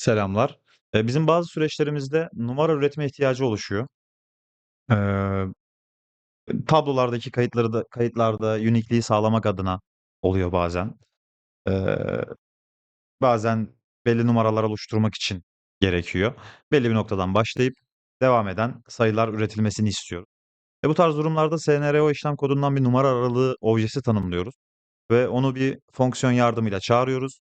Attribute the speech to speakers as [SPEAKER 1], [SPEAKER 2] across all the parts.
[SPEAKER 1] Selamlar. Bizim bazı süreçlerimizde numara üretme ihtiyacı oluşuyor. Eee, tablolardaki kayıtlarda unique'liği sağlamak adına oluyor bazen. Eee, bazen belli numaralar oluşturmak için gerekiyor. Belli bir noktadan başlayıp devam eden sayılar üretilmesini istiyoruz. Bu tarz durumlarda SNRO işlem kodundan bir numara aralığı objesi tanımlıyoruz ve onu bir fonksiyon yardımıyla çağırıyoruz.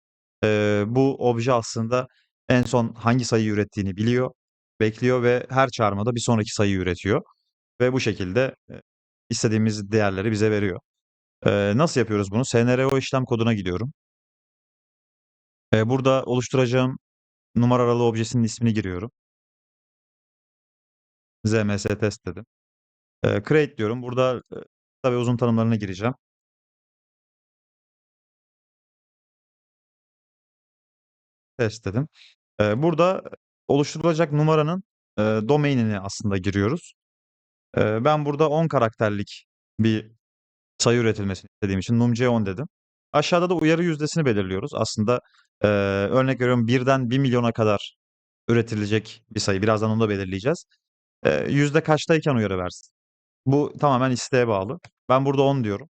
[SPEAKER 1] Bu obje aslında en son hangi sayıyı ürettiğini biliyor, bekliyor ve her çağırmada bir sonraki sayıyı üretiyor ve bu şekilde istediğimiz değerleri bize veriyor. Nasıl yapıyoruz bunu? SNRO işlem koduna gidiyorum. Burada oluşturacağım numara aralığı objesinin ismini giriyorum. ZMS test dedim. Create diyorum. Burada kısa ve uzun tanımlarına gireceğim. Test dedim. Burada oluşturulacak numaranın domainini aslında giriyoruz. Ben burada 10 karakterlik bir sayı üretilmesini istediğim için numc10 dedim. Aşağıda da uyarı yüzdesini belirliyoruz. Aslında örnek veriyorum 1'den 1 milyona kadar üretilecek bir sayı. Birazdan onu da belirleyeceğiz. Yüzde kaçtayken uyarı versin. Bu tamamen isteğe bağlı. Ben burada 10 diyorum.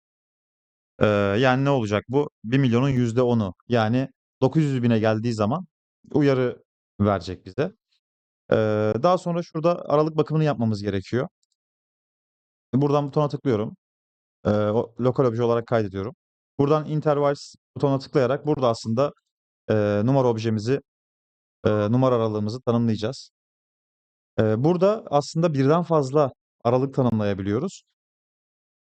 [SPEAKER 1] Yani ne olacak bu? 1 milyonun %10'u. Yani 900 bine geldiği zaman uyarı verecek bize. Daha sonra şurada aralık bakımını yapmamız gerekiyor. Buradan butona tıklıyorum. Lokal obje olarak kaydediyorum. Buradan intervals butonuna tıklayarak burada aslında numara objemizi, numara aralığımızı tanımlayacağız. Burada aslında birden fazla aralık tanımlayabiliyoruz.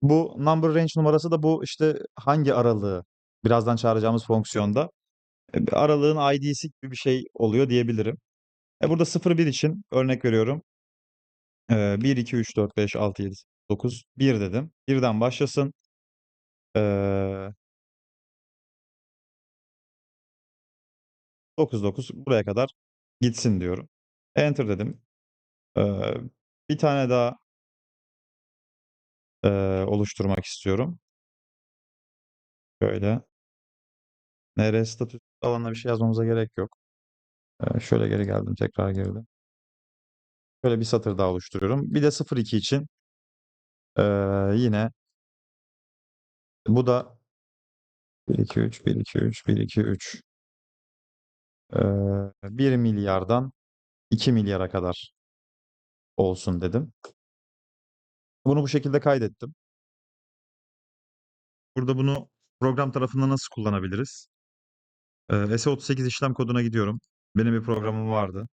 [SPEAKER 1] Bu number range numarası da bu işte hangi aralığı birazdan çağıracağımız fonksiyonda aralığın ID'si gibi bir şey oluyor diyebilirim. Burada 0-1 için örnek veriyorum. 1, 2, 3, 4, 5, 6, 7, 8, 9, 1 dedim. Birden başlasın. Ee, 9, 9 buraya kadar gitsin diyorum. Enter dedim. Ee, bir tane daha oluşturmak istiyorum. Şöyle. NR statüs alanına bir şey yazmamıza gerek yok. Şöyle geri geldim. Tekrar girdim. Şöyle bir satır daha oluşturuyorum. Bir de 0-2 için yine bu da 1, 2, 3, 1, 2, 3, 1, 2, 3. 1 milyardan 2 milyara kadar olsun dedim. Bunu bu şekilde kaydettim. Burada bunu program tarafında nasıl kullanabiliriz? S38 işlem koduna gidiyorum. Benim bir programım vardı.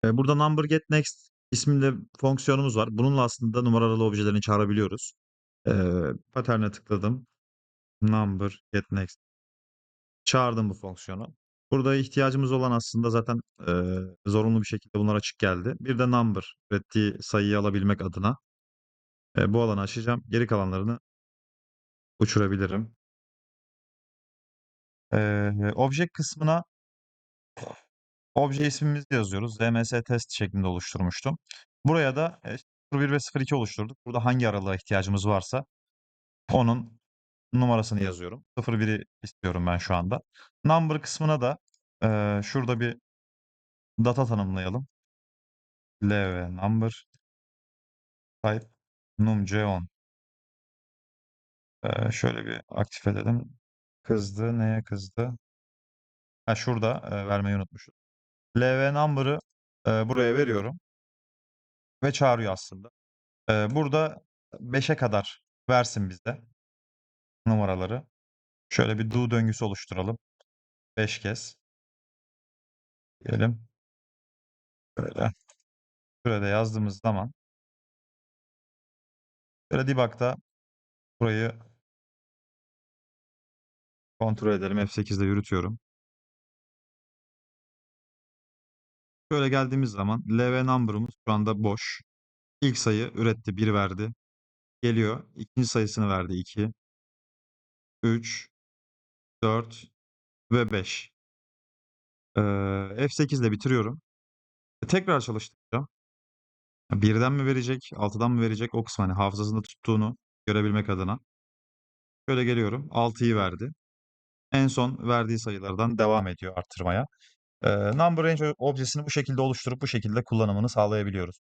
[SPEAKER 1] Burada number get next isminde fonksiyonumuz var. Bununla aslında numaralı objelerini çağırabiliyoruz. Pattern'e tıkladım. Number get next. Çağırdım bu fonksiyonu. Burada ihtiyacımız olan aslında zaten zorunlu bir şekilde bunlar açık geldi. Bir de number ürettiği sayıyı alabilmek adına bu alanı açacağım. Geri kalanlarını uçurabilirim. Obje kısmına obje ismimizi yazıyoruz. ZMS test şeklinde oluşturmuştum. Buraya da 01 ve 02 oluşturduk. Burada hangi aralığa ihtiyacımız varsa onun numarasını yazıyorum. 01'i istiyorum ben şu anda. Number kısmına da şurada bir data tanımlayalım. LV number type numc10. Şöyle bir aktif edelim. Kızdı. Neye kızdı? Ha şurada vermeyi unutmuşum. LV number'ı buraya veriyorum ve çağırıyor aslında. Burada 5'e kadar versin bize numaraları. Şöyle bir do döngüsü oluşturalım. 5 kez diyelim. Böyle. Şurada yazdığımız zaman böyle debug'da burayı kontrol edelim. F8'de yürütüyorum. Böyle geldiğimiz zaman LV number'ımız şu anda boş. İlk sayı üretti, 1 verdi. Geliyor. İkinci sayısını verdi, 2, 3, 4 ve 5. F8 ile bitiriyorum. Tekrar çalıştıracağım. Birden mi verecek, 6'dan mı verecek o kısmı hani hafızasında tuttuğunu görebilmek adına. Şöyle geliyorum. 6'yı verdi. En son verdiği sayılardan devam ediyor artırmaya. Number range objesini bu şekilde oluşturup bu şekilde kullanımını sağlayabiliyoruz.